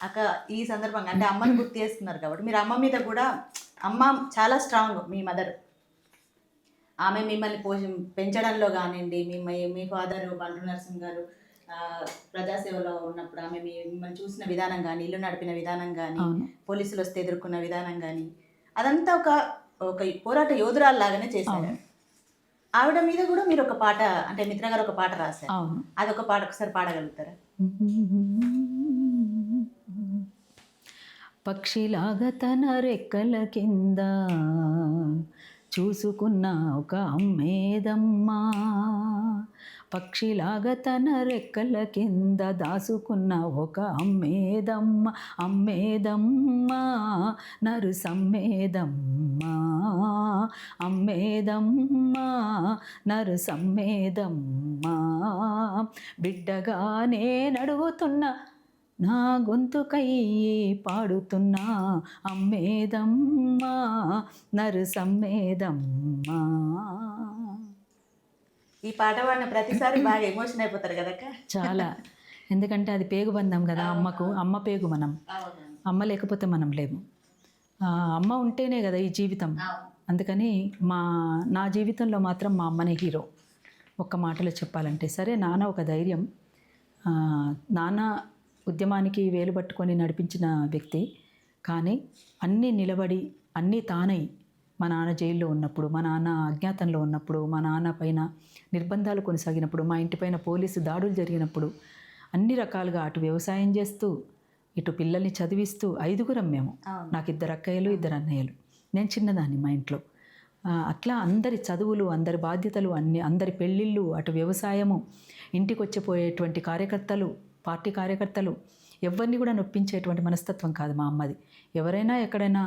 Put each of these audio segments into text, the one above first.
అక్క ఈ సందర్భంగా అంటే అమ్మని గుర్తు చేస్తున్నారు కాబట్టి మీరు అమ్మ మీద కూడా అమ్మ చాలా స్ట్రాంగ్ మీ మదర్. ఆమె మిమ్మల్ని పెంచడంలో కానివ్వండి, మీ ఫాదర్ బండ్రు నరసింహ్ గారు ప్రజాసేవలో ఉన్నప్పుడు ఆమె మిమ్మల్ని చూసిన విధానం కానీ, ఇల్లు నడిపిన విధానం కానీ, పోలీసులు వస్తే ఎదుర్కొన్న విధానం కానీ, అదంతా ఒక ఒక పోరాట యోధురాల్లాగానే చేశారు. ఆవిడ మీద కూడా మీరు ఒక పాట అంటే మిత్ర గారు ఒక పాట రాశారు. అదొక పాట ఒకసారి పాడగలుగుతారా? పక్షిలాగా తన రెక్కల కింద చూసుకున్న ఒక అమ్మేదమ్మా, పక్షిలాగా తన రెక్కల కింద దాసుకున్న ఒక అమ్మేదమ్మ, అమ్మేదమ్మా నరు సమ్మేదమ్మా, అమ్మేదమ్మా నరు సమ్మేదమ్మా, బిడ్డగానే నడుగుతున్న నా గొంతుకయ్యి పాడుతున్నా అమ్మేదమ్మా నరు సమ్మేదమ్మా. ఈ పాట పాడిన ప్రతిసారి బాగా ఎమోషన్ అయిపోతారు కదక్క. చాలా, ఎందుకంటే అది పేగుబంధం కదా అమ్మకు. అమ్మ పేగు మనం, అమ్మ లేకపోతే మనం లేము. అమ్మ ఉంటేనే కదా ఈ జీవితం. అందుకని నా జీవితంలో మాత్రం మా అమ్మనే హీరో. ఒక్క మాటలో చెప్పాలంటే, సరే నాన్న ఒక ధైర్యం, నాన్న ఉద్యమానికి వేలు పట్టుకొని నడిపించిన వ్యక్తి, కానీ అన్నీ నిలబడి అన్నీ తానై మా నాన్న జైల్లో ఉన్నప్పుడు, మా నాన్న అజ్ఞాతంలో ఉన్నప్పుడు, మా నాన్న పైన నిర్బంధాలు కొనసాగినప్పుడు, మా ఇంటిపైన పోలీసు దాడులు జరిగినప్పుడు అన్ని రకాలుగా అటు వ్యవసాయం చేస్తూ ఇటు పిల్లల్ని చదివిస్తూ, 5గురం మేము. నాకు 2 అక్కయ్యలు 2 అన్నయ్యలు, నేను చిన్నదాన్ని మా ఇంట్లో. అట్లా అందరి చదువులు, అందరి బాధ్యతలు, అందరి పెళ్ళిళ్ళు, అటు వ్యవసాయము, ఇంటికి వచ్చిపోయేటువంటి కార్యకర్తలు, పార్టీ కార్యకర్తలు, ఎవరిని కూడా నొప్పించేటువంటి మనస్తత్వం కాదు మా అమ్మది. ఎవరైనా ఎక్కడైనా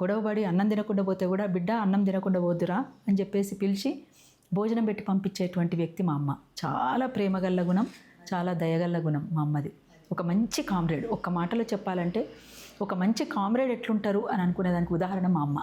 గొడవపడి అన్నం తినకుండా పోతే కూడా, బిడ్డ అన్నం తినకుండా పోద్దురా అని చెప్పేసి పిలిచి భోజనం పెట్టి పంపించేటువంటి వ్యక్తి మా అమ్మ. చాలా ప్రేమగల్ల గుణం, చాలా దయగల్ల గుణం మా అమ్మది. ఒక మంచి కామ్రేడ్. ఒక్క మాటలో చెప్పాలంటే ఒక మంచి కామ్రేడ్ ఎట్లుంటారు అని అనుకునేదానికి ఉదాహరణ మా అమ్మ.